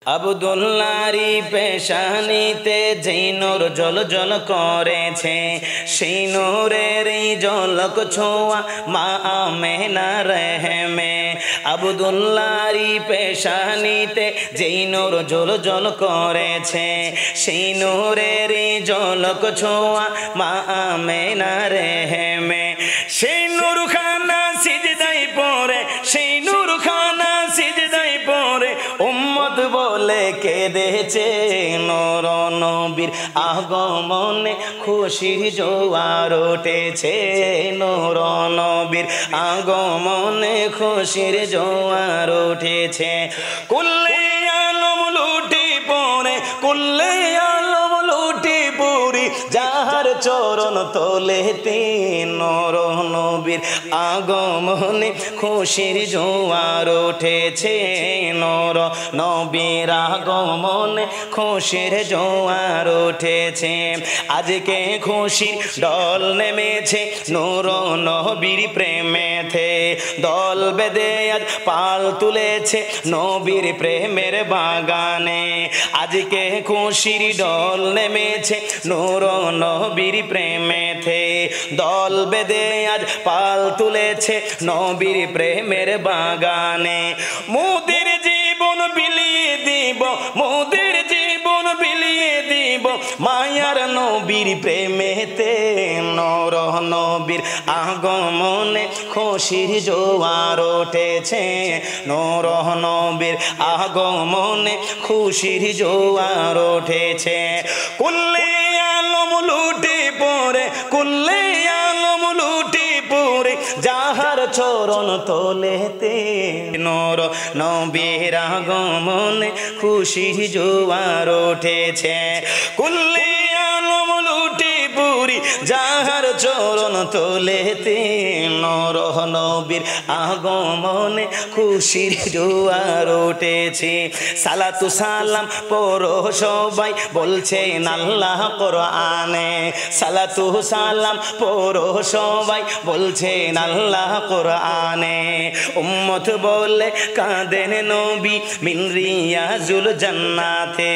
আব্দুল্লাহরি পেশানিতে যেই নূর জ্বল করেছে, সেই নূরের ঝলক ছোঁয়া মা আমেনার রেহেমে। আব্দুল্লাহরি পেশানিতে যেই নূর জ্বল করেছে, সেই নূরের ঝলক ছোঁয়া মা আমেনার রেহেমে। সেই নূরখানা সিজদায় পড়ে, সেই নূরখানা সিজদায় পড়ে উম্মত বলে কেঁদেছে। নূর নবীর আগমনে খুশির জোয়ার উঠেছে, নূর নবীর আগমনে খুশির জোয়ার উঠেছে। কুল্লে আলম লুটি পড়ে, কুল্লে আলম লুটি পড়ি যাহার চরণ তলেতে। নূর নবীর আগমনে খুশির জোয়ার উঠেছে, নূর নবীর আগমনে খুশির জোয়ার উঠেছে। আজকে খুশির দল নেমেছে নূর নবীর প্রেমেতে, দল বেঁধে আজ পাল তুলেছে নবীর প্রেমের বাগানে। আজকে খুশির দল নেমেছে নূর নবীর প্রেমেতে, দল বেঁধে আজ পাল তুলেছে নবীর প্রেমের বাগানে। মোদের জীবন বিলিয়ে দিব, মোদের জীবন বিলিয়ে দিব মায়ার নবীর প্রেমেতে। নূর নবীর আগমনে খুশির জোয়ার উঠেছে, নূর নবীর আগমনে খুশির জোয়ার উঠেছে। কুল্লে আলম লুটি পড়ে, কুল্লে আলম লুটি পড়ে যাহার চরণ তলেতে। নূর নবীর আগমনে খুশির জোয়ার উঠেছে। কুল্লে আলম লুটি পড়ি যাহার চরণ তলেতে। নূর নবীর আগমনে খুশির জোয়ার উঠেছে। সালাতু সালাম পড়ো সবাই বলছেন আল্লাহ কোরআনে, সালাতু সালাম পড়ো সবাই বলছেন আল্লাহ কোরআনে। উম্মত বলে কাঁদেন নবী মিন রিয়াজুল জান্নাতে,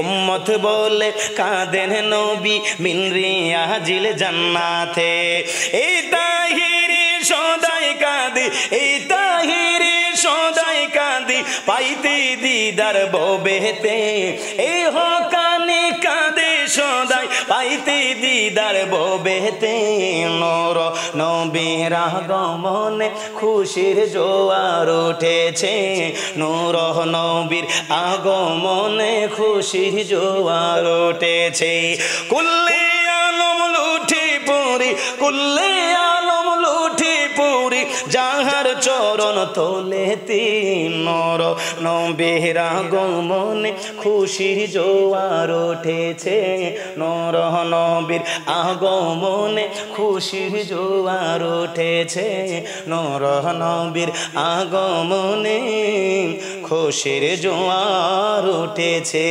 উম্মত বলে কাঁদেন নবী মিন রিয়াজিল জান্নাতে। এই তাহিরি সদাই কাঁদি, এই তাহিরি সদাই কাঁদি পাইতে দিদার ববেতে। এই হকানি কাঁদে সদাই পাইতে দিদার ববেতে। নূর নবীর আগমনে খুশির জোয়ার উঠেছে, নূর নবীর আগমনে খুশির জোয়ার উঠেছে। কুল্লে আলম লুটি পড়ি, কুল্লে আলম লুটি পড়ি যাহার চরণ তলেতে। নূর নবীর আগমনে খুশির জোয়ার উঠেছে, নূর নবীর আগমনে খুশির জোয়ার উঠেছে, নূর নবীর আগমনে খুশির জোয়ার উঠেছে।